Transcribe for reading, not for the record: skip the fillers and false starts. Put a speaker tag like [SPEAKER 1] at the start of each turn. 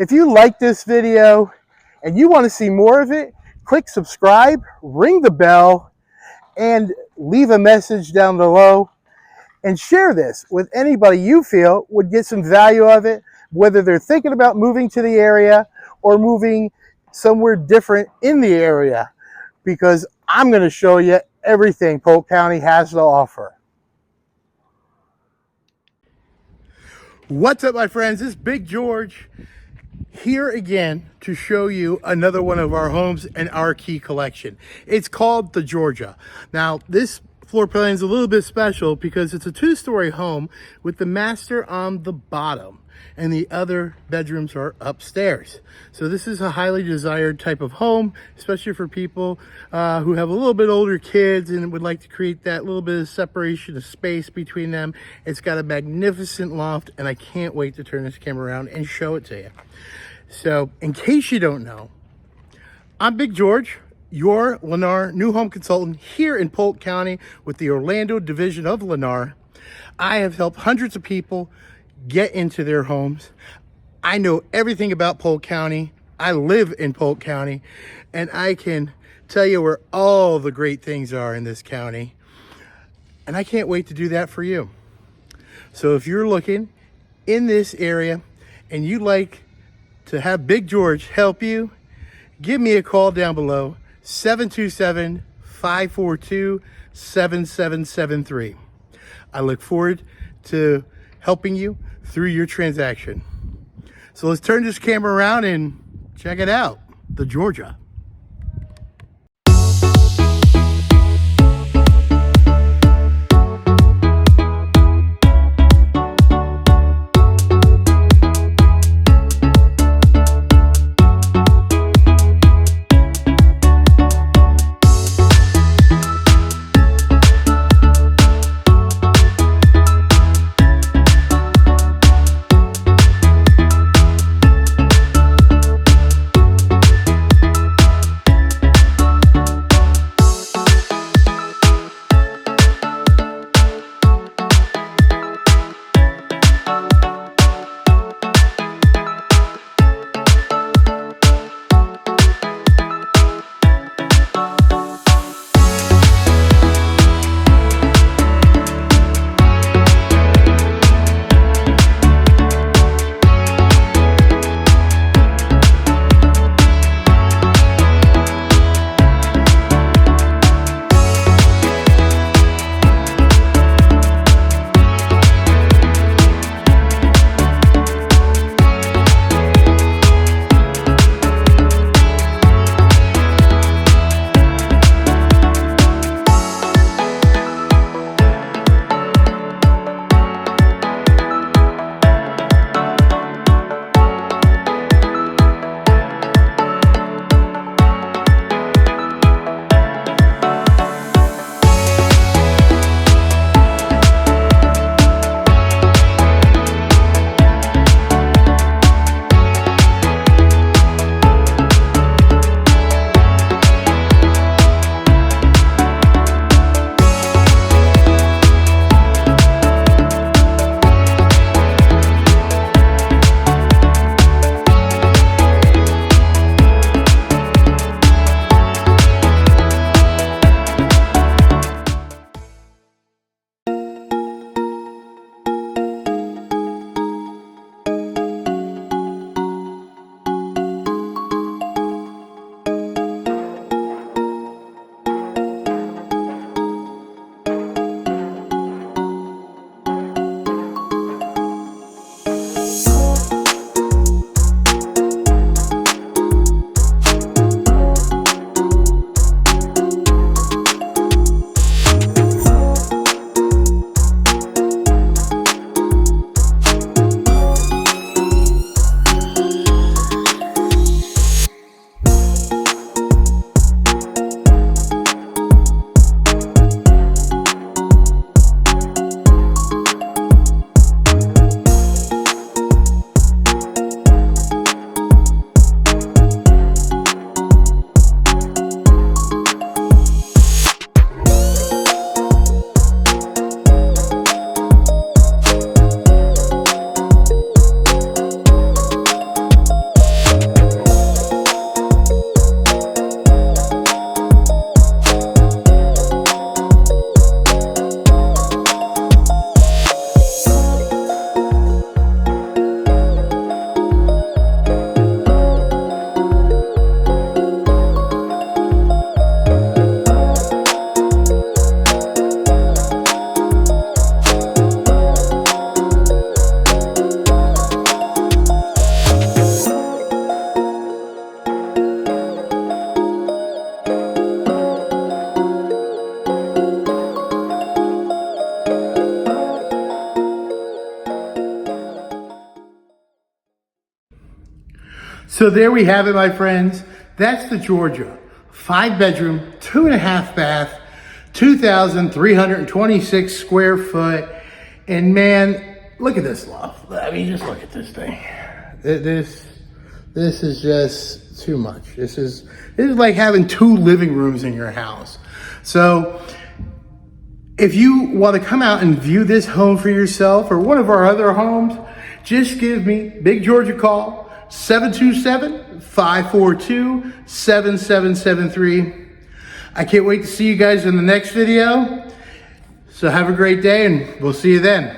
[SPEAKER 1] If you like this video and you want to see more of it, click subscribe, ring the bell, and leave a message down below. And share this with anybody you feel would get some value of it, whether they're thinking about moving to the area or moving somewhere different in the area, because I'm going to show you everything Polk County has to offer. What's up, my friends? This is Big George here again to show you another one of our homes and our key collection. It's called the Georgia. Now, this floor plan is a little bit special because it's a two-story home with the master on the bottom and the other bedrooms are upstairs. So this is a highly desired type of home, especially for people who have a little bit older kids and would like to create that little bit of separation of space between them. It's got a magnificent loft, and I can't wait to turn this camera around and show it to you. So in case you don't know, I'm Big George, your Lennar New Home Consultant here in Polk County with the Orlando division of Lennar. I have helped hundreds of people get into their homes. I know everything about Polk County. I live in Polk County, and I can tell you where all the great things are in this county. And I can't wait to do that for you. So if you're looking in this area and you'd like to have Big George help you, give me a call down below, 727-542-7773. I look forward to helping you through your transaction. So let's turn this camera around and check it out, the Georgia. So there we have it, my friends. That's the Georgia. 5-bedroom, 2.5 bath, 2,326 square foot. And man, look at this loft. I mean, just look at this thing. This is just too much. This is like having 2 living rooms in your house. So if you want to come out and view this home for yourself or one of our other homes, just give me, Big George, a call, 727-542-7773. I can't wait to see you guys in the next video. So have a great day, and we'll see you then.